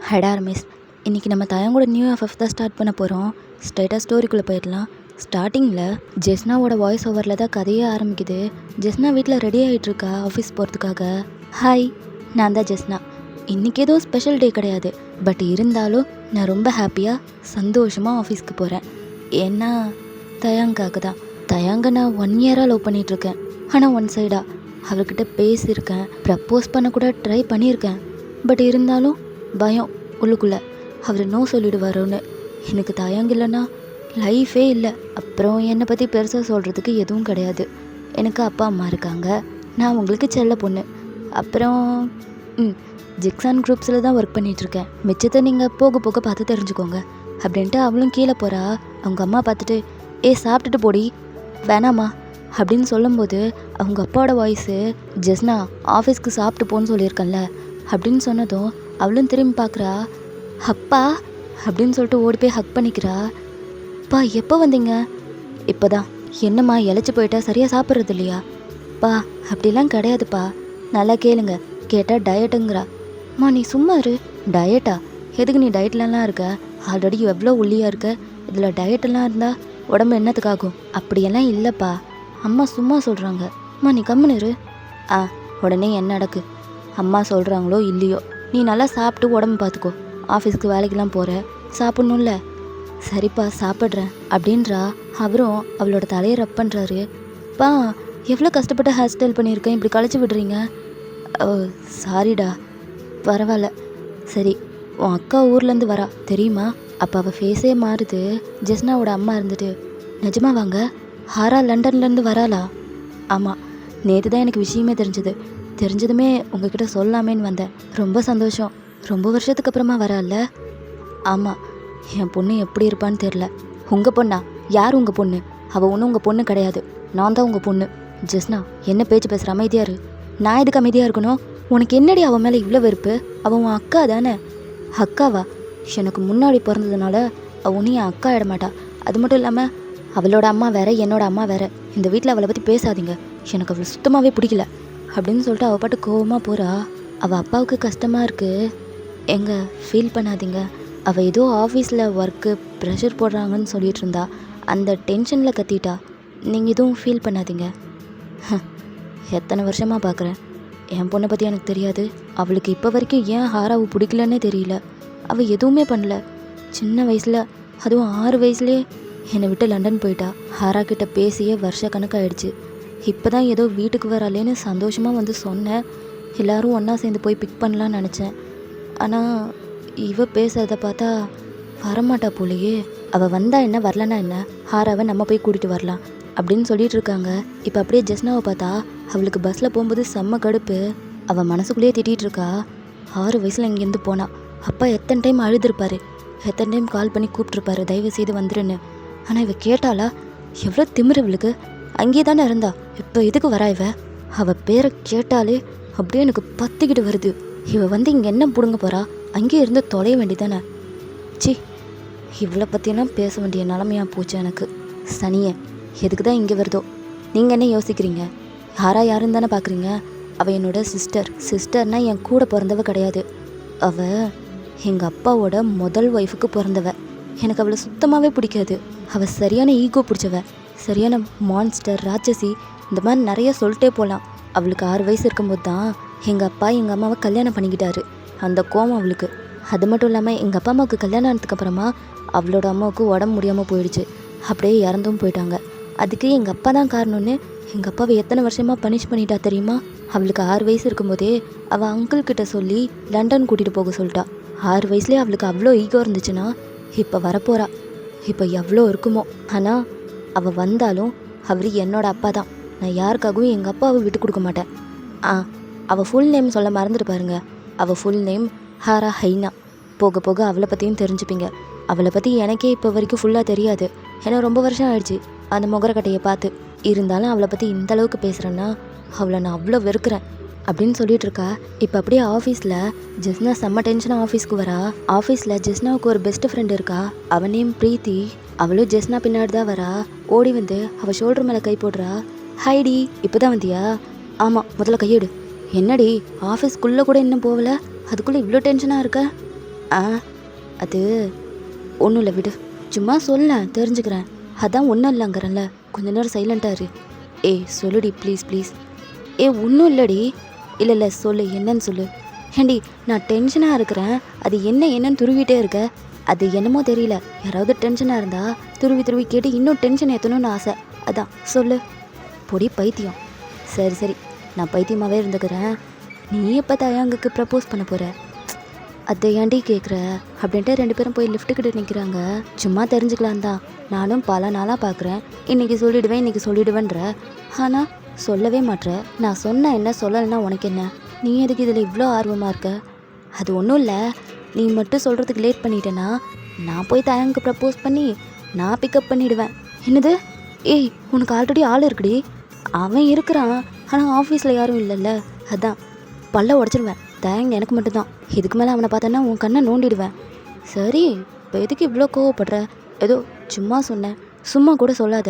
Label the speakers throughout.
Speaker 1: ஹெடா ரமேஷ், இன்றைக்கி நம்ம தயங்கூட new FF தான் ஸ்டார்ட் பண்ண போகிறோம். ஸ்ட்ரைட்டாக ஸ்டோரிக்குள்ளே போயிடலாம். ஸ்டார்டிங்கில் ஜெஸ்னாவோட வாய்ஸ் ஓவரில் தான் கதையே ஆரம்பிக்குது. ஜெஸ்னா வீட்டில் ரெடி ஆகிட்டுருக்கா ஆஃபீஸ் போகிறதுக்காக. ஹாய், நான் தான் ஜெஸ்னா. இன்றைக்கி எதுவும் ஸ்பெஷல் டே கிடையாது, பட் இருந்தாலும் நான் ரொம்ப ஹாப்பியாக சந்தோஷமாக ஆஃபீஸ்க்கு போகிறேன். ஏன்னா தயாங்காக தான். தயாங்க நான் 1 இயராக லவ் பண்ணிகிட்ருக்கேன். ஆனால் ஒன் சைடாக அவர்கிட்ட பேசியிருக்கேன், ப்ரப்போஸ் பண்ண கூட ட்ரை பண்ணியிருக்கேன். பட் இருந்தாலும் பயம் உள்ளுக்குள்ளே, அவர் நோ சொல்லிடுவாரோன்னு. எனக்கு தயங்க இல்லைன்னா லைஃபே இல்லை. அப்புறம் என்னை பற்றி பெருசாக சொல்கிறதுக்கு எதுவும் கிடையாது. எனக்கு அப்பா அம்மா இருக்காங்க, நான் உங்களுக்கு செல்ல பொண்ணு. அப்புறம் ஜிக்ஸான் குரூப்ஸில் தான் ஒர்க் பண்ணிகிட்ருக்கேன். மிச்சத்தை நீங்கள் போக போக பார்த்து தெரிஞ்சுக்கோங்க அப்படின்ட்டு அவளும் கீழே போகிறா. அவங்க அம்மா பார்த்துட்டு, சாப்பிட்டுட்டு போடி, வேணாமா அப்படின்னு சொல்லும்போது அவங்க அப்பாவோட வாய்ஸு, ஜெஸ்னா ஆஃபீஸ்க்கு சாப்பிட்டு போன்னு சொல்லியிருக்கேன்ல அப்படின்னு சொன்னதும் அவளும் திரும்பி பார்க்குறா. அப்பா அப்படின்னு சொல்லிட்டு ஓடி போய் ஹக் பண்ணிக்கிறா. பா எப்போ வந்தீங்க? இப்போ தான். என்னம்மா இழைச்சி போயிட்டா சரியாக சாப்பிட்றது இல்லையா? பா அப்படிலாம் கிடையாதுப்பா, நல்லா கேளுங்க. கேட்டால் டயட்டுங்கிறா. அம்மா நீ சும்மா இரு. டயட்டா? எதுக்கு நீ டயட்லலாம் இருக்க? ஆல்ரெடி எவ்வளோ ஒல்லியாக இருக்க, இதில் டயட்டெல்லாம் இருந்தால் உடம்பு என்னத்துக்காகும்? அப்படியெல்லாம் இல்லைப்பா, அம்மா சும்மா சொல்கிறாங்க. அம்மா நீ கம்முன்னு இரு. உடனே என்ன நடக்கு? அம்மா சொல்கிறாங்களோ இல்லையோ, நீ நல்லா சாப்பிட்டு உடம்பு பார்த்துக்கோ. ஆஃபீஸ்க்கு வேலைக்கெலாம் போகிற, சாப்பிட்ணும்ல. சரிப்பா சாப்பிட்றேன் அப்படின்றா. அவரும் அவளோட தலையை ரப் பண்ணுறாரு. பா எவ்வளோ கஷ்டப்பட்டு ஹேர் ஸ்டைல் பண்ணியிருக்கேன், இப்படி கழிச்சு விடுறீங்க. சாரிடா. பரவாயில்ல. சரி, உன் அக்கா ஊர்லேருந்து வரா தெரியுமா? அப்போ அவள் ஃபேஸே மாறுது. ஜெஸ்னாவோட அம்மா இருந்துட்டு, நிஜமா வாங்க, ஹாரா லண்டன்லேருந்து வராளா? ஆமாம், நேற்று தான் எனக்கு விஷயமே தெரிஞ்சதுமே உங்ககிட்ட சொல்லாமேன்னு வந்தேன். ரொம்ப சந்தோஷம். ரொம்ப வருஷத்துக்கு அப்புறமா வரால? ஆமாம், என் பொண்ணு எப்படி இருப்பான்னு தெரில. உங்கள் பொண்ணா? யார் உங்கள் பொண்ணு? அவள் ஒன்றும் உங்கள் பொண்ணு கிடையாது, நான் தான் உங்கள் பொண்ணு. ஜெஸ்னா என்ன பேச்சு பேசுகிற? அமைதியாக இரு. நான் எதுக்கு அமைதியாக இருக்கணும்? உனக்கு என்னடி அவன் மேலே இவ்வளோ வெறுப்பு? அவன் உன் அக்கா தானே. அக்காவா? எனக்கு முன்னாடி பிறந்ததுனால அவனும் என் அக்கா ஆகிடமாட்டா. அது மட்டும் இல்லாமல் அவளோட அம்மா வேற, என்னோட அம்மா வேற. இந்த வீட்டில் அவளை பற்றி பேசாதீங்க, எனக்கு அவளை சுத்தமாகவே பிடிக்கல அப்படின்னு சொல்லிட்டு அவள் பாட்டு கோவமாக போகிறா. அவள் அப்பாவுக்கு கஷ்டமாக இருக்குது. எங்க ஃபீல் பண்ணாதீங்க, அவள் ஏதோ ஆஃபீஸில் ஒர்க்கு ப்ரெஷர் போடுறாங்கன்னு சொல்லிட்டு இருந்தா, அந்த டென்ஷனில் கத்திட்டா. நீங்கள் எதுவும் ஃபீல் பண்ணாதீங்க. எத்தனை வருஷமாக பார்க்குறேன், என் பொண்ணை பற்றி எனக்கு தெரியாது. அவளுக்கு இப்போ வரைக்கும் ஏன் ஹாராவை பிடிக்கலன்னே தெரியல. அவள் எதுவுமே பண்ணல. சின்ன வயசில், அதுவும் 6 வயசுலேயே என்னை விட்டு லண்டன் போயிட்டா. ஹாரா கிட்ட பேசியே வருஷ கணக்காயிடுச்சு. இப்போ தான் ஏதோ வீட்டுக்கு வராலேன்னு சந்தோஷமாக வந்து சொன்னேன். எல்லோரும் ஒன்றா சேர்ந்து போய் பிக் பண்ணலான்னு நினச்சேன். ஆனால் இவ பேசுறத பார்த்தா வரமாட்டா போலையே. அவள் வந்தா என்ன, வரலன்னா என்ன, ஹாராவை நம்ம போய் கூட்டிகிட்டு வரலாம் அப்படின்னு சொல்லிட்டு இருக்காங்க. இப்போ அப்படியே ஜெஸ்னாவை பார்த்தா அவளுக்கு பஸ்ஸில் போகும்போது செம்ம கடுப்பு. அவள் மனசுக்குள்ளேயே திட்டிகிட்டு இருக்கா. 6 வயசில் இங்கேருந்து போனா, அப்பா எத்தனை டைம் அழுதுருப்பாரு, எத்தனை டைம் கால் பண்ணி கூப்பிட்ருப்பாரு தயவு செய்து வந்துருன்னு. ஆனால் இவ கேட்டாளா? எவ்வளோ திமிரு இவளுக்கு. அங்கேயே தானே இருந்தா, இப்போ எதுக்கு வரா இவ? அவள் பேரை கேட்டாலே அப்படியே எனக்கு பத்திக்கிட்டு வருது. இவ வந்து இங்கே என்ன பிடுங்க போகிறா? அங்கேயே இருந்து தொலைய வேண்டியதானே. சி, இவளை பற்றியெல்லாம் பேச வேண்டிய நிலமையாக போச்சு எனக்கு. சனியை எதுக்கு தான் இங்கே வருதோ? நீங்கள் என்ன யோசிக்கிறீங்க? யாருன்னு தானே பார்க்குறீங்க? அவள் என்னோட சிஸ்டர்னால் என் கூட பிறந்தவ கிடையாது. அவள் எங்கள் அப்பாவோட முதல் ஒய்ஃபுக்கு பிறந்தவ. எனக்கு அவளை சுத்தமாகவே பிடிக்காது. அவள் சரியான ஈகோ பிடிச்சவ, சரியான மான்ஸ்டர், ராட்சசி, இந்த மாதிரி நிறைய சொல்லிட்டே போகலாம். அவளுக்கு 6 வயசு இருக்கும்போது தான் எங்கள் அப்பா எங்கள் அம்மாவை கல்யாணம் பண்ணிக்கிட்டாரு. அந்த கோவம் அவளுக்கு. அது மட்டும் இல்லாமல் எங்கள் அப்பா அம்மாவுக்கு கல்யாணம் ஆனதுக்கப்புறமா அவளோட அம்மாவுக்கு உடம்பு முடியாமல் போயிடுச்சு. அப்படியே இறந்தும் போயிட்டாங்க. அதுக்கு எங்கள் அப்பா தான் காரணம்னு எங்கள் அப்பாவை எத்தனை வருஷமாக பனிஷ் பண்ணிட்டா தெரியுமா? அவளுக்கு 6 வயசு இருக்கும்போதே அவள் அங்கிள்கிட்ட சொல்லி லண்டன் கூட்டிகிட்டு போக சொல்லிட்டா. 6 வயசுலேயே அவளுக்கு அவ்வளோ ஈகோ இருந்துச்சுன்னா இப்போ வரப்போகிறா. இப்போ எவ்வளோ இருக்குமோ. ஆனால் அவள் வந்தாலும் அவர் என்னோட அப்பா தான். நான் யாருக்காகவும் எங்கள் அப்பாவை விட்டு கொடுக்க மாட்டேன். அவள் ஃபுல் நேம் சொல்ல மறந்துட்டு பாருங்க. அவள் ஃபுல் நேம் ஹாரா ஹைனா. போக போக அவளை பற்றியும் தெரிஞ்சுப்பீங்க. அவளை பற்றி எனக்கே இப்போ வரைக்கும் ஃபுல்லாக தெரியாது, ஏன்னா ரொம்ப வருஷம் ஆயிடுச்சு அந்த முகரக்கட்டையை பார்த்து. இருந்தாலும் அவளை பற்றி இந்த அளவுக்கு பேசுகிறேன்னா அவளை நான் அவ்வளோ வெறுக்கிறேன் அப்படின்னு சொல்லிட்டு இருக்கா. இப்போ அப்படியே ஆஃபீஸில் ஜெஸ்னா செம்ம டென்ஷனாக ஆஃபீஸ்க்கு வரா. ஆஃபீஸில் ஜெஸ்னாவுக்கு ஒரு பெஸ்ட் ஃப்ரெண்ட் இருக்கா, அவன் நேம் பிரீத்தி. அவளும் ஜெஸ்னா பின்னாடி தான் வரா. ஓடி வந்து அவள் ஷோல்டர் மேலே கை போடுறா. ஹைடி, இப்போ தான் வந்தியா? ஆமாம், முதல்ல கையெடு. என்னடி ஆஃபீஸ்க்குள்ளே கூட இன்னும் போகல, அதுக்குள்ளே இவ்வளோ டென்ஷனாக இருக்க? ஆ அது ஒன்றும் இல்லை விடு, சும்மா சொல்ல தெரிஞ்சுக்கிறேன். அதான் ஒன்றும் இல்லைங்கிறேன்ல, கொஞ்ச நேரம் சைலண்ட்டாக இரு. ஏய் சொல்லுடி ப்ளீஸ் ப்ளீஸ். ஒன்றும் இல்லடி. இல்லை சொல்லு, என்னன்னு சொல்லு. ஏண்டி நான் டென்ஷனாக இருக்கிறேன், அது என்னன்னு துருவிட்டே இருக்க. அது என்னமோ தெரியல, யாராவது டென்ஷனாக இருந்தா துருவி துருவி கேட்டு இன்னும் டென்ஷன் ஏற்றணும்னு ஆசை. அதான் சொல்லு. பொடி பைத்தியம். சரி நான் பைத்தியமாகவே இருந்துக்கிறேன். நீ எப்போ தயாங்குக்கு ப்ரப்போஸ் பண்ண போகிற? அதை ஏன்டி கேட்குற அப்படின்ட்டு 2 பேரும் போய் லிஃப்ட்டுக்கிட்ட நிற்கிறாங்க. சும்மா தெரிஞ்சுக்கலாம் தான், நானும் பல நாளாக பார்க்குறேன். இன்றைக்கி சொல்லிடுவேன்ற, ஆனால் சொல்லவே மாட்ற. நான் சொன்ன என்ன, சொல்லலைன்னா உனக்கு என்ன? நீ எதுக்கு இதில் இவ்வளோ ஆர்வமாக இருக்க? அது ஒன்றும் இல்லை, நீ மட்டும் சொல்கிறதுக்கு லேட் பண்ணிட்டேன்னா நான் போய் தயாங்குக்கு ப்ரப்போஸ் பண்ணி நான் பிக்கப் பண்ணிவிடுவேன். என்னது? உனக்கு ஆல்ரெடி ஆள் இருக்குடி. அவன் இருக்கிறான், ஆனால் ஆஃபீஸில் யாரும் இல்லைல்ல, அதான் பல்ல உடச்சிடுவேன். தயங்க எனக்கு மட்டும்தான். இதுக்கு மேலே அவனை பார்த்தேன்னா உன் கண்ணை நோண்டிடுவேன். சரி, இப்போ எதுக்கு இவ்வளோ கோவப்படுற? ஏதோ சும்மா சொன்னேன், சும்மா கூட சொல்லாத.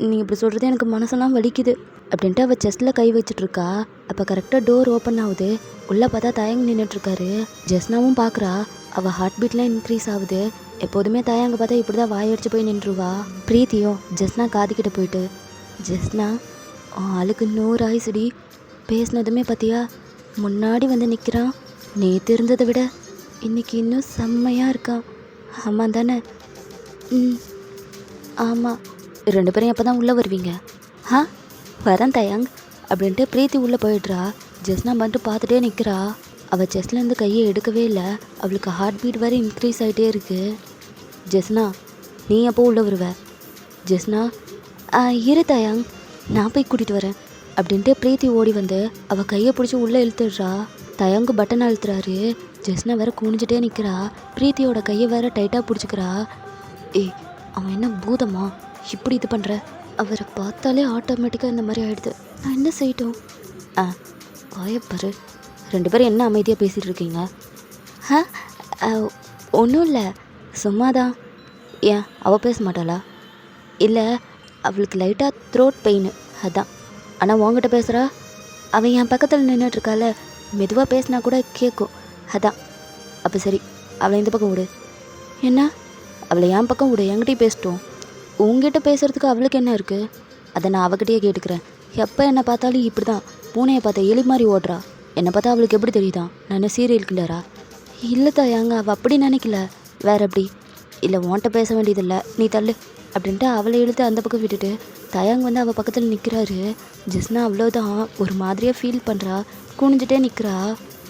Speaker 1: நீ இப்படி சொல்கிறது எனக்கு மனசெல்லாம் வலிக்குது அப்படின்ட்டு அவள் செஸ்ட்டில் கை வச்சிட்ருக்கா. அப்போ கரெக்டாக டோர் ஓப்பன் ஆகுது. உள்ளே பார்த்தா தயங்க நின்றுட்டுருக்காரு. ஜெஸ்னாவும் பார்க்குறா. அவள் ஹார்ட் பீட்லாம் இன்க்ரீஸ் ஆகுது. எப்போதுமே தயங்க பார்த்தா இப்படி தான் வாயடிச்சு போய் நின்றுவா. பிரீத்தியும் ஜெஸ்னா காதிக்கிட்ட போயிட்டு, ஜெஸ்னா ஆளுக்கு 100 ஆயுசுடி. பேசினதுமே பார்த்தியா, முன்னாடி வந்து நிற்கிறான். நேற்று இருந்ததை விட இன்னைக்கு இன்னும் செம்மையாக இருக்கான். ஆமாம் தானே? ஆமாம். 2 பேரும் எப்போ தான் உள்ளே வருவீங்க? வரேன் தயாங் அப்படின்ட்டு பிரீத்தி உள்ளே போயிடுறா. ஜெஸ்னா மட்டும் பார்த்துட்டே நிற்கிறா. அவள் செஸ்ட்லேருந்து கையை எடுக்கவே இல்லை. அவளுக்கு ஹார்ட் பீட் வேறு இன்க்ரீஸ் ஆகிட்டே இருக்குது. ஜெஸ்னா நீ எப்போ உள்ளே வருவ? ஜெஸ்னா இரு தயாங், நான் போய் கூட்டிகிட்டு வரேன் அப்படின்ட்டு பிரீத்தி ஓடி வந்து அவள் கையை பிடிச்சி உள்ளே இழுத்துடுறா. தயாங்கு பட்டன் அழுத்துறாரு. ஜெஸ்னா வேற குனிஞ்சிட்டே நிற்கிறா. பிரீத்தியோட கையை வேற டைட்டாக பிடிச்சிக்கிறா. அவன் என்ன பூதமா இப்படி இது பண்ணுற? அவரை பார்த்தாலே ஆட்டோமேட்டிக்காக இந்த மாதிரி ஆகிடுது. நான் என்ன செய்யட்டும்? வாயப்பாரு. 2 பேரும் என்ன அமைதியாக பேசிகிட்டு இருக்கீங்க? ஒன்றும் இல்லை, சும்மாதான். ஏன் அவள் பேச மாட்டாளா? இல்லை, அவளுக்கு லைட்டாக த்ரோட் பெயின், அதான். ஆனால் உங்ககிட்ட பேசுகிறா. அவன் என் பக்கத்தில் நின்றுட்டுருக்கால, மெதுவாக பேசினா கூட கேட்கும், அதான். அப்போ சரி, அவளை இந்த பக்கம் விடு. என்ன? அவளை என் பக்கம் விடு, என்கிட்டயும் பேசிட்டோம். உங்ககிட்ட பேசுகிறதுக்கு அவளுக்கு என்ன இருக்குது? அதை நான் அவகிட்டயே கேட்டுக்கிறேன். எப்போ என்னை பார்த்தாலும் இப்படி தான், பூனையை பார்த்தா எலி மாதிரி ஓடுறா. என்னை பார்த்தா அவளுக்கு எப்படி தெரியுதான் நான் என்ன சீரியல் கில்லரா? இல்லை தாயாங்க, அவள் அப்படி நினைக்கல. வேற எப்படி? இல்லை, உன்கிட்ட பேச வேண்டியதில்லை, நீ தள்ளு அப்படின்ட்டு அவளை இழுத்து அந்த பக்கம் விட்டுட்டு தயாங் வந்து அவள் பக்கத்தில் நிற்கிறாரு. ஜெஸ்னா அவ்வளோதான் ஒரு மாதிரியாக ஃபீல் பண்ணுறா. குனிஞ்சிட்டே நிற்கிறா.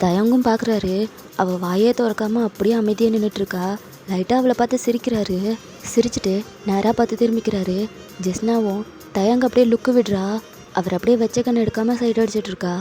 Speaker 1: தயாங்கும் பார்க்குறாரு. அவள் வாயே திறக்காமல் அப்படியே அமைதியாக நின்றுட்டுருக்கா. லைட்டாக அவளை பார்த்து சிரிக்கிறாரு. சிரிச்சுட்டு நேராக பார்த்து திரும்பிக்கிறாரு. ஜெஸ்னாவும் தயாங்க அப்படியே லுக்கு விடுறா. அவர் அப்படியே வச்ச கண்ணு எடுக்காமல் சைடு அடிச்சிட்டு இருக்கா.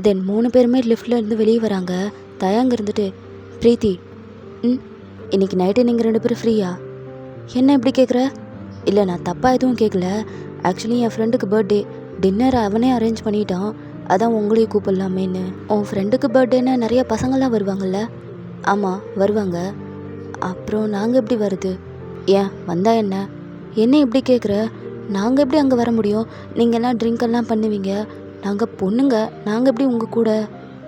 Speaker 1: தென் 3 பேருமே லிஃப்டில் இருந்து வெளியே வராங்க. தயாங்க இருந்துட்டு, பிரீத்தி, இன்னைக்கு நைட்டு நீங்கள் 2 பேரும் ஃப்ரீயா? என்ன இப்படி கேட்குற? இல்லை, நான் தப்பாக எதுவும் கேட்கல. ஆக்சுவலி என் ஃப்ரெண்டுக்கு பர்த்டே, டின்னர் அவனே அரேஞ்ச் பண்ணிட்டான். அதான் உங்களையும் கூப்பிடலாமேன்னு. உன் ஃப்ரெண்டுக்கு பர்த்டேன்னு நிறைய பசங்கள்லாம் வருவாங்கள்ல? ஆமாம், வருவாங்க. அப்புறம் நாங்கள் எப்படி வருது? ஏன் வந்தா என்ன? என்ன இப்படி கேட்குற? நாங்கள் எப்படி அங்கே வர முடியும்? நீங்கள்லாம் ட்ரிங்க் பண்ணுவீங்க. நாங்கள் பொண்ணுங்க, நாங்கள் எப்படி உங்கள் கூட?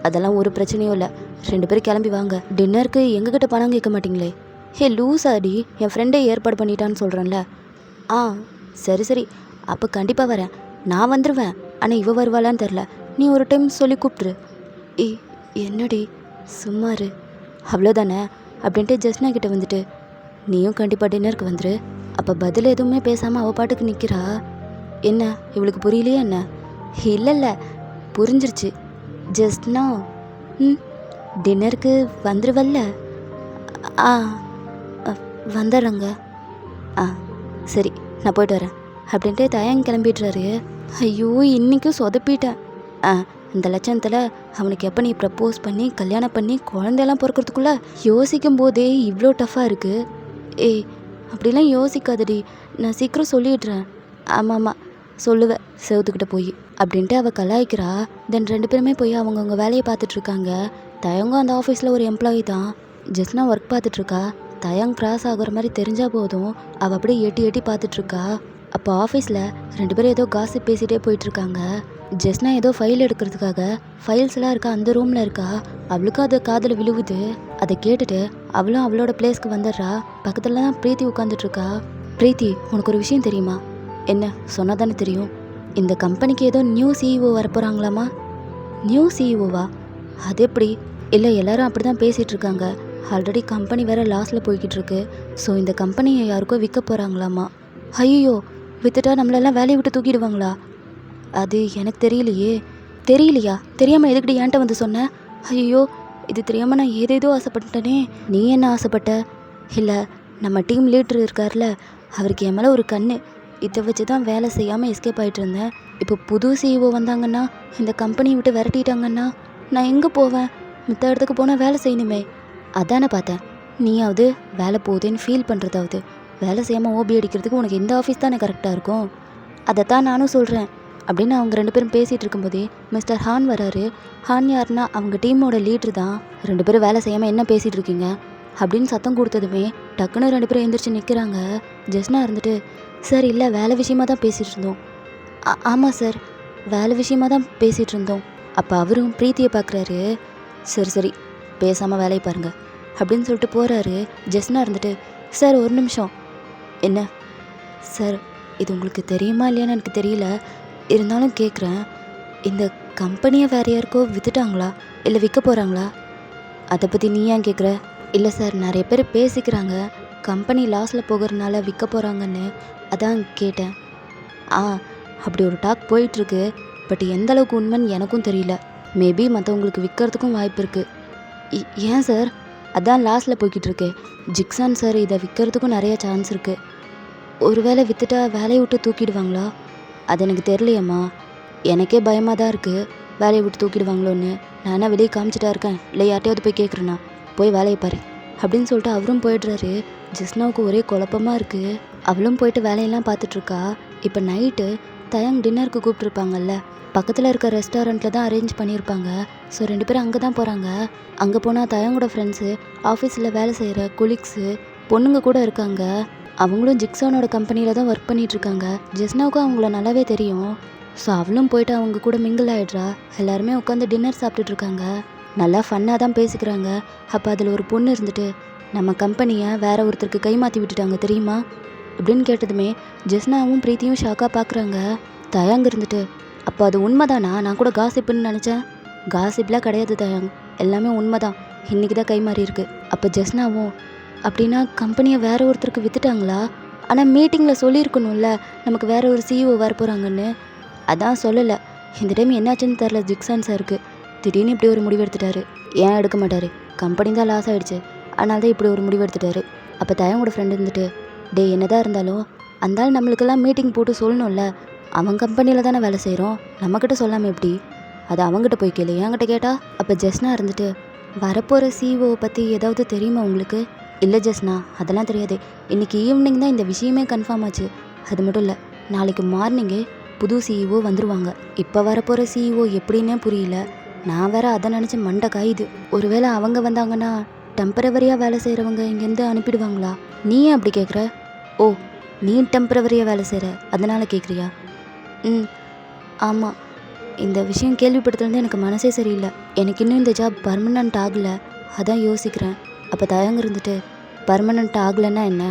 Speaker 1: அதெல்லாம் ஒரு பிரச்சனையும் இல்லை. 2 பேரும் கிளம்பி வாங்க. டின்னருக்கு எங்ககிட்ட பணம் கேட்க மாட்டிங்களே. லூசாடி, என் ஃப்ரெண்டே ஏற்பாடு பண்ணிட்டான்னு சொல்கிறேன்ல. சரி, அப்போ கண்டிப்பாக வரேன். நான் வந்துடுவேன். ஆனால் இவ வருவாளான்னு தெரில. நீ ஒரு டைம் சொல்லி கூப்பிட்ரு. என்னடி சும்மாரு, அவ்வளோதானே அப்படின்ட்டு ஜெஸ்னா கிட்ட வந்துட்டு, நீயும் கண்டிப்பாக டின்னருக்கு வந்துரு. அப்போ பதில் எதுவுமே பேசாமல் அவள் பாட்டுக்கு நிற்கிறா. என்ன இவளுக்கு புரியலையே என்ன? இல்லை, புரிஞ்சிருச்சு. ஜஸ்ட்னா டின்னருக்கு வந்துடுவல்ல? வந்துடுறேங்க. சரி, நான் போய்ட்டு வரேன் அப்படின்ட்டு தயாங்க கிளம்பிடுறாரு. ஐயோ, இன்றைக்கும் சொதப்பிட்டேன். இந்த லட்சணத்தில் அவனுக்கு எப்போ நீ ப்ரப்போஸ் பண்ணி கல்யாணம் பண்ணி குழந்தையெல்லாம் பிறக்கிறதுக்குள்ளே யோசிக்கும் போதே இவ்வளோ டஃப்பாக இருக்குது. அப்படிலாம் யோசிக்காதடி, நான் சீக்கிரம் சொல்லிடுறேன். ஆமாம் சொல்லுவேன் செவத்துக்கிட்ட போய் அப்படின்ட்டு அவள் கலாய்க்கிறா. தென் 2 பேருமே போய் அவங்கவுங்க வேலையை பார்த்துட்ருக்காங்க. தயங்கும் அந்த ஆஃபீஸில் ஒரு எம்ப்ளாயி தான். ஜெஸ்னா ஒர்க் பார்த்துட்ருக்கா. தயங் கிராஸ் ஆகுற மாதிரி தெரிஞ்சால் போதும் அவள் அப்படியே எட்டி எட்டி பார்த்துட்ருக்கா. அப்போ ஆஃபீஸில் 2 பேரும் ஏதோ காசிப் பேசிகிட்டே போயிட்டுருக்காங்க. ஜெஸ்னா ஏதோ ஃபைல் எடுக்கிறதுக்காக ஃபைல்ஸ்லாம் இருக்கா அந்த ரூமில் இருக்கா. அவளுக்கும் அது காதில் விழுவுது. அதை கேட்டுட்டு அவளும் அவளோட பிளேஸ்க்கு வந்துடுறா. பக்கத்தில் தான் பிரீத்தி உட்காந்துட்ருக்கா. பிரீத்தி, உனக்கு ஒரு விஷயம் தெரியுமா? என்ன சொன்னால் தானே தெரியும். இந்த கம்பெனிக்கு ஏதோ நியூ சிஇஓ வரப்போகிறாங்களாமா. நியூ சிஇஓவா? அது எப்படி? இல்லை, எல்லாரும் அப்படி தான் பேசிகிட்டு இருக்காங்க. ஆல்ரெடி கம்பெனி வேறு லாஸில் போய்கிட்டு இருக்கு. ஸோ இந்த கம்பெனியை யாருக்கோ விற்க போகிறாங்களாமா. ஐயோ, விற்றுட்டா நம்மளெல்லாம் வேலையை விட்டு தூக்கிடுவாங்களா? அது எனக்கு தெரியலையே. தெரியலையா? தெரியாமல் எதுக்கிட்ட என்கிட்ட வந்து சொன்னேன்? ஐயோ, இது தெரியாமல் நான் ஏதேதோ ஆசைப்பட்டேனே. நீ என்ன ஆசைப்பட்ட? இல்லை, நம்ம டீம் லீடர் இருக்கார்ல, அவருக்கு என் மேலே ஒரு கண்ணு. இதை வச்சு தான் வேலை செய்யாமல் எஸ்கேப் ஆகிட்டு இருந்தேன். இப்போ புது சிஇஓ வந்தாங்கன்னா, இந்த கம்பெனியை விட்டு விரட்டிட்டாங்கன்னா நான் எங்கே போவேன்? மித்த இடத்துக்கு போனால் வேலை செய்யணுமே. அதானே பார்த்தேன். நீயாவது வேலை போகுதுன்னு ஃபீல் பண்ணுறதாவது. வேலை செய்யாமல் ஓபி அடிக்கிறதுக்கு உனக்கு இந்த ஆஃபீஸ் தானே கரெக்டாக இருக்கும். அதைத்தான் நானும் சொல்கிறேன் அப்படின்னு அவங்க 2 பேரும் பேசிகிட்டு இருக்கும்போதே மிஸ்டர் ஹான் வராரு. ஹான் யாருன்னா அவங்க டீமோட லீட்ரு தான். 2 பேரும் வேலை செய்யாமல் என்ன பேசிகிட்டு இருக்கீங்க அப்படின்னு சத்தம் கொடுத்ததுமே டக்குன்னு 2 பேரும் எழுந்திரிச்சு நிற்கிறாங்க. ஜெஸ்னா இருந்துட்டு, சார் இல்லை, வேலை விஷயமா தான் பேசிகிட்டு இருந்தோம். ஆமாம் சார், வேலை விஷயமா தான் பேசிகிட்டு இருந்தோம். அப்போ அவரும் பிரீத்தியை பார்க்குறாரு. சரி சரி, பேசாமல் வேலையை பாருங்க அப்படின்னு சொல்லிட்டு போகிறாரு. ஜெஸ்னா இருந்துட்டு, சார் ஒரு நிமிஷம். என்ன சார், இது உங்களுக்கு தெரியுமா இல்லையான்னு எனக்கு தெரியல, இருந்தாலும் கேட்குறேன். இந்த கம்பெனியை வேறு யாருக்கோ விற்றுட்டாங்களா இல்லை விற்க போகிறாங்களா? அதை பற்றி நீ ஏன் கேட்குற? இல்லை சார், நிறைய பேர் பேசிக்கிறாங்க கம்பெனி லாஸில் போகிறதுனால விற்க போகிறாங்கன்னு, அதான் கேட்டேன். அப்படி ஒரு டாக் போயிட்டுருக்கு. பட் எந்த அளவுக்கு உண்மைன்னு எனக்கும் தெரியல. மேபி மற்றவங்களுக்கு விற்கிறதுக்கும் வாய்ப்பு இருக்குது. ஏன் சார்? அதான் லாஸில் போய்கிட்டு இருக்கு. ஜிக்சான் சார் இதை விற்கிறதுக்கும் நிறைய சான்ஸ் இருக்குது. ஒருவேளை விற்றுட்டா வேலையை விட்டு தூக்கிடுவாங்களா? அது எனக்கு தெரியலையம்மா. எனக்கே பயமாக தான் இருக்குது, வேலையை விட்டு தூக்கிடுவாங்களோன்னு. நான் என்ன வெளியே காமிச்சிட்டா இருக்கேன்? இல்லை யார்ட்டையாவது போய் கேட்குறேண்ணா? போய் வேலையை பாரு அப்படின்னு சொல்லிட்டு அவரும் போய்ட்றாரு. ஜிஸ்னாவுக்கு ஒரே குழப்பமாக இருக்குது. அவளும் போயிட்டு வேலையெல்லாம் பார்த்துட்ருக்கா. இப்போ நைட்டு தயங் டின்னருக்கு கூப்பிட்ருப்பாங்கல்ல, பக்கத்தில் இருக்க ரெஸ்டாரண்ட்டில் தான் அரேஞ்ச் பண்ணியிருப்பாங்க. ஸோ 2 பேரும் அங்கே தான் போகிறாங்க. அங்கே போனால் தயங்கோட ஃப்ரெண்ட்ஸு, ஆஃபீஸில் வேலை செய்கிற கொலீக்ஸு, பொண்ணுங்க கூட இருக்காங்க. அவங்களும் ஜிக்சானோட கம்பெனியில் தான் ஒர்க் பண்ணிகிட்ருக்காங்க. ஜெஸ்னாவுக்கும் அவங்கள நல்லாவே தெரியும். ஸோ அவளும் போயிட்டு அவங்க கூட மிங்கிள் ஆகிடுறா. எல்லாருமே உட்காந்து டின்னர் சாப்பிட்டுட்ருக்காங்க. நல்லா ஃபன்னாக தான் பேசிக்கிறாங்க. அப்போ அதில் ஒரு பொண்ணு இருந்துட்டு, நம்ம கம்பெனியை வேற ஒருத்தருக்கு கை மாற்றி விட்டுட்டாங்க தெரியுமா அப்படின்னு கேட்டதுமே ஜெஸ்னாவும் பிரீத்தியும் ஷாக்காக பார்க்குறாங்க. தயங் இருந்துட்டு, அப்போ அது உண்மைதானா? நான் கூட காசிப்புன்னு நினச்சேன். காசிப்லாம் கிடையாது தயங், எல்லாமே உண்மை தான். இன்றைக்கி தான் கை மாறி இருக்குது. அப்போ ஜெஸ்னாவும், அப்படின்னா கம்பெனியை வேற ஒருத்தருக்கு விற்றுட்டாங்களா? ஆனால் மீட்டிங்கில் சொல்லியிருக்கணும்ல நமக்கு வேற ஒரு சிஇஓ வர போகிறாங்கன்னு. அதான் சொல்லலை. இந்த டைம் என்னாச்சுன்னு தெரில ஜிக்சான் சாருக்கு. திடீர்னு இப்படி ஒரு முடிவு எடுத்துட்டாரு. ஏன் எடுக்க மாட்டார்? கம்பெனி தான் லாஸ் ஆகிடுச்சு, அதனால தான் இப்படி ஒரு முடிவு எடுத்துட்டாரு. அப்போ தயங்கோட ஃப்ரெண்டு இருந்துட்டு, டே என்னதான் இருந்தாலும் அந்த ஆள் நம்மளுக்கெல்லாம் மீட்டிங் போட்டு சொல்லணும்ல. அவன் கம்பெனியில் தானே வேலை செய்கிறோம், நம்மக்கிட்ட சொல்லாமல் எப்படி? அது அவங்ககிட்ட போய் கேளு, என்கிட்ட கேட்டா? அப்போ ஜெஸ்னா இருந்துட்டு, வரப்போகிற சிஇஓவை பற்றி ஏதாவது தெரியுமா உங்களுக்கு? இல்லை ஜெஸ்னா, அதெல்லாம் தெரியாது. இன்றைக்கி ஈவினிங் தான் இந்த விஷயமே கன்ஃபார்ம் ஆச்சு. அது மட்டும் இல்லை, நாளைக்கு மார்னிங்கே புது சிஇஓ வந்துடுவாங்க. இப்போ வரப்போகிற சிஇஓ எப்படின்னே புரியல. நான் வேற அதை நினச்சி மண்டை காயுது. ஒருவேளை அவங்க வந்தாங்கன்னா டெம்பரவரியாக வேலை செய்கிறவங்க இங்கேருந்து அனுப்பிடுவாங்களா? நீ ஏன் அப்படி கேட்குற? ஓ, நீ டெம்பரவரியாக வேலை செய்கிற அதனால் கேட்குறியா? ஆமாம். இந்த விஷயம் கேள்விப்படுத்துறது எனக்கு மனசே சரியில்லை. எனக்கு இன்னும் இந்த ஜாப் பர்மனண்ட் ஆகலை, அதான் யோசிக்கிறேன். அப்போ தயங்க இருந்துட்டு, பர்மனண்ட் ஆகலைன்னா என்ன?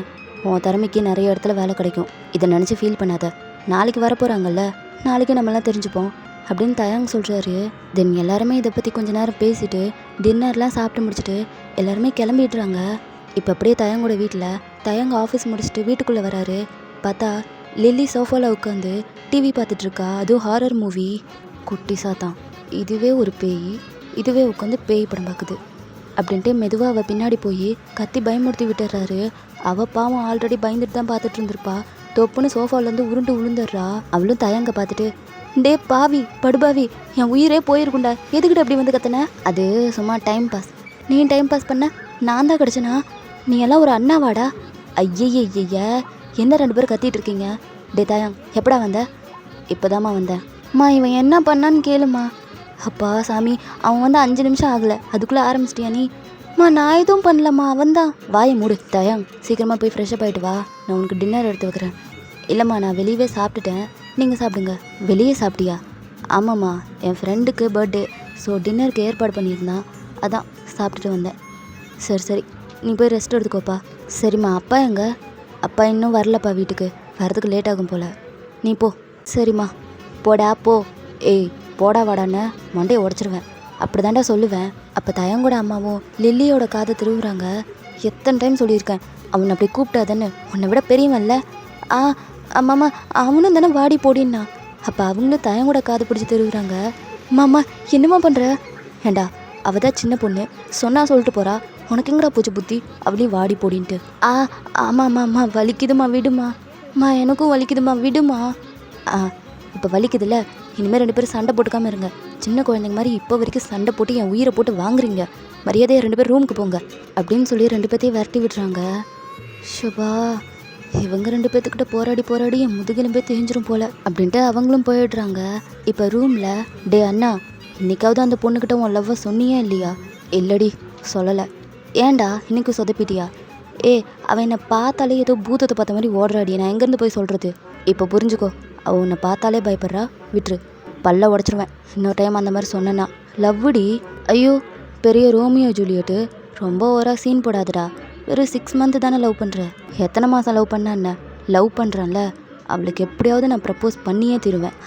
Speaker 1: உன் திறமைக்கு நிறைய இடத்துல வேலை கிடைக்கும். இதை நினச்சி ஃபீல் பண்ணாத. நாளைக்கு வரப்போகிறாங்கல்ல, நாளைக்கு நம்மளாம் தெரிஞ்சுப்போம் அப்படின்னு தயங் சொல்கிறாரு. தென் எல்லாருமே இதை பற்றி கொஞ்ச நேரம் பேசிட்டு டின்னர்லாம் சாப்பிட்டு முடிச்சுட்டு எல்லாருமே கிளம்பிடுறாங்க. இப்போ அப்படியே தயங்கோட வீட்டில் தயங் ஆஃபீஸ் முடிச்சுட்டு வீட்டுக்குள்ளே வராரு. பார்த்தா லில்லி சோஃபாவில் உட்காந்து டிவி பார்த்துட்ருக்கா. அதுவும் ஹாரர் மூவி. குட்டி சாத்தான், இதுவே ஒரு பேய், இதுவே உட்காந்து பேய் படம் பார்க்குது அப்படின்ட்டு மெதுவாக அவள் பின்னாடி போய் கத்தி பயமுறுத்தி விட்டுறாரு. அவள் பாவம் ஆல்ரெடி பயந்துட்டு தான் பார்த்துட்டு இருந்திருப்பா. தொப்புன்னு சோஃபாவிலேருந்து உருண்டு விழுந்துடுறா. அவளும் தயங்க பார்த்துட்டு, டே பாவி படுபாவி, என் உயிரே போயிருக்குண்டா, எதுக்கிட்ட அப்படி வந்து கத்தன? அது சும்மா டைம் பாஸ். நீ டைம் பாஸ் பண்ண நான் தான் கிடச்சனா? நீ எல்லாம் ஒரு அண்ணாவாடா? ஐயய்யய்ய, என்ன 2 பேரும் கத்திட்டு இருக்கீங்க? டே தாயம், எப்படா வந்த? இப்போதாம்மா வந்தேன். அம்மா இவன் என்ன பண்ணான்னு கேளுமா. அப்பா சாமி, அவன் வந்து 5 நிமிஷம் ஆகலை, அதுக்குள்ளே ஆரம்பிச்சிட்டியா நீ? அம்மா நான் எதுவும் பண்ணலம்மா, அவன் தான். வாயை மூடு தயாங், சீக்கிரமாக போய் ஃப்ரெஷ்அப் ஆகிட்டு வா, நான் உனக்கு டின்னர் எடுத்து வைக்கிறேன். இல்லைம்மா நான் வெளியவே சாப்பிட்டுட்டேன், நீங்கள் சாப்பிடுங்க. வெளியே சாப்பிட்டியா? ஆமாம்மா, என் ஃப்ரெண்டுக்கு பர்த்டே, ஸோ டின்னருக்கு ஏற்பாடு பண்ணியிருந்தான், அதான் சாப்பிட்டுட்டு வந்தேன். சரி சரி, நீ போய் ரெஸ்ட் எடுத்துக்கோப்பா. சரிம்மா, அப்பா எங்க? அப்பா இன்னும் வரலப்பா, வீட்டுக்கு வரதுக்கு லேட் ஆகும் போல். நீ போ. சரிம்மா. போடா போ. ஏய் போடா வாடான்னு மண்டையை உடச்சிருவேன், அப்படி தாண்டா சொல்லுவேன். அப்போ தயங்கூட அம்மாவும் லில்லியோட காதை திருவுறாங்க. எத்தனை டைம் சொல்லியிருக்கேன் அவனை அப்படி கூப்பிட்டாதானே, உன்னை விட பெரியவன்ல. ஆ ஆமாம்மா, அவனும் தானே வாடி போடின்னா. அப்போ அவங்களும் தயங்கூட காது பிடிச்சி திருவுறாங்க. மாமா என்னம்மா பண்ணுற? ஏண்டா அவள் தான் சின்ன பொண்ணு, சொன்னா சொல்லிட்டு போகிறா, உனக்கு எங்கடா போச்சு புத்தி, அவளையும் வாடி போடின்ட்டு. ஆமாம்மாம்மா வலிக்குதுமா விடுமா. எனக்கும் வலிக்குதுமா விடுமா. இப்போ வலிக்குதுல்ல, இனிமேல் 2 பேரும் சண்டை போட்டுக்காமல் இருங்க. சின்ன குழந்தைங்க மாதிரி இப்போ வரைக்கும் சண்டை போட்டு என் உயிரை போட்டு வாங்குறீங்க. மரியாதையை 2 பேர் ரூமுக்கு போங்க அப்படின்னு சொல்லி 2 பேர்த்தையும் விரட்டி விடுறாங்க. ஷபா, இவங்க 2 பேர்த்துக்கிட்ட போராடி என் முதுகெலும்பே தேஞ்சிரும் போல அப்படின்ட்டு அவங்களும் போயிடுறாங்க. இப்போ ரூமில், டே அண்ணா, இன்னைக்காவது அந்த பொண்ணுக்கிட்ட உன் லவ்வை சொன்னியா இல்லையா? இல்லடி சொல்லலை. ஏன்டா இன்னைக்கு சொதப்பிட்டியா? அவன் என்னை பார்த்தாலே ஏதோ பூதத்தை பார்த்த மாதிரி ஓடுறாடி, நான் எங்கேருந்து போய் சொல்கிறது? இப்போ புரிஞ்சுக்கோ, அவள் உன்னை பார்த்தாலே பயப்படுறா, விட்டுரு, பல்ல உடச்சிருவேன் இன்னொரு டைம் அந்த மாதிரி சொன்னேன்னா. லவ்வுடி? ஐயோ பெரிய ரோமியோ ஜூலியட்டு, ரொம்ப ஓவராக சீன் போடாதடா. வெறும் 6 மந்த்து தானே லவ் பண்ணுற, எத்தனை மாதம் லவ் பண்ண என்ன? லவ் பண்ணுறான்ல, அவளுக்கு எப்படியாவது நான் ப்ரப்போஸ் பண்ணியே தருவேன்.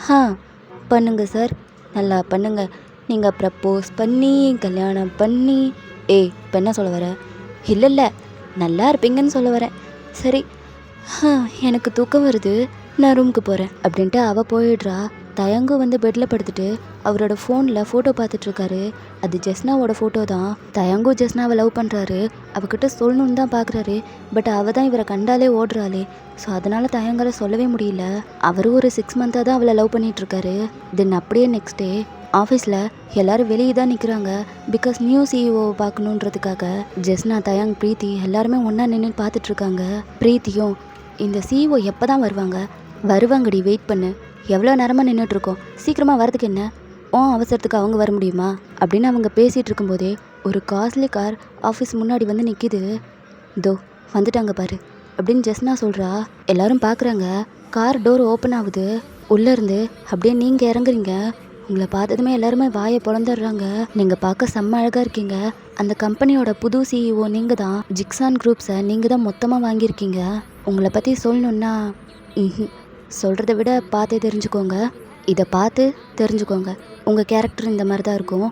Speaker 1: பண்ணுங்க சார், நல்லா பண்ணுங்க. நீங்கள் ப்ரப்போஸ் பண்ணி கல்யாணம் பண்ணி. இப்போ என்ன சொல்ல வர? இல்லை நல்லா இருப்பீங்கன்னு சொல்ல வரேன். சரி, எனக்கு தூக்கம் வருது, நான் ரூமுக்கு போகிறேன் அப்படின்ட்டு அவள் போயிடுறா. தயங்கு வந்து பெட்டில் படுத்துட்டு அவரோட ஃபோனில் ஃபோட்டோ பார்த்துட்ருக்காரு. அது ஜெஸ்னாவோட ஃபோட்டோ தான். தயங்கும் ஜெஸ்னாவை லவ் பண்ணுறாரு, அவகிட்ட சொல்லணுன்னு தான் பார்க்குறாரு. பட் அவள் தான் இவரை கண்டாலே ஓடுறாளே, ஸோ அதனால் தயங்கால சொல்லவே முடியல. அவரும் ஒரு 6 மந்த்தாக தான் அவளை லவ் பண்ணிகிட்ருக்காரு. தென் அப்படியே நெக்ஸ்ட் டே ஆஃபீஸில் எல்லோரும் வெளியே தான் நிற்கிறாங்க, பிகாஸ் நியூ சிஇஓவை பார்க்கணுன்றதுக்காக. ஜெஸ்னா, தயங், பிரீத்தி எல்லாருமே ஒன்றா நின்று பார்த்துட்ருக்காங்க. பிரீத்தியும், இந்த சிஇஓ எப்போ தான் வருவாங்கடி, வெயிட் பண்ணு, எவ்வளோ நேரமாக நின்றுட்டுருக்கோம், சீக்கிரமாக வரதுக்கு என்ன, அவசரத்துக்கு அவங்க வர முடியுமா அப்படின்னு அவங்க பேசிகிட்டு இருக்கும்போதே ஒரு காஸ்ட்லி கார் ஆஃபீஸ் முன்னாடி வந்து நிற்கிது. தோ வந்துட்டாங்க பாரு அப்படின்னு ஜெஸ்னா சொல்கிறா. எல்லாரும் பார்க்குறாங்க. கார் டோர் ஓப்பன் ஆகுது, உள்ளேருந்து அப்படியே நீங்கள் இறங்குறீங்க. உங்களை பார்த்ததுமே எல்லாருமே வாயை பொழந்துடுறாங்க. நீங்கள் பார்க்க செம்ம அழகாக இருக்கீங்க, அந்த கம்பெனியோட புது சிஇஓ நீங்கள் தான், ஜிக்ஸான் குரூப்ஸை நீங்கள் தான் மொத்தமாக வாங்கியிருக்கீங்க. உங்களை பற்றி சொல்லணுன்னா சொல்கிறத விட பார்த்தே தெரிஞ்சுக்கோங்க, இதை பார்த்து தெரிஞ்சுக்கோங்க, உங்கள் கேரக்டர் இந்த மாதிரி தான் இருக்கும்.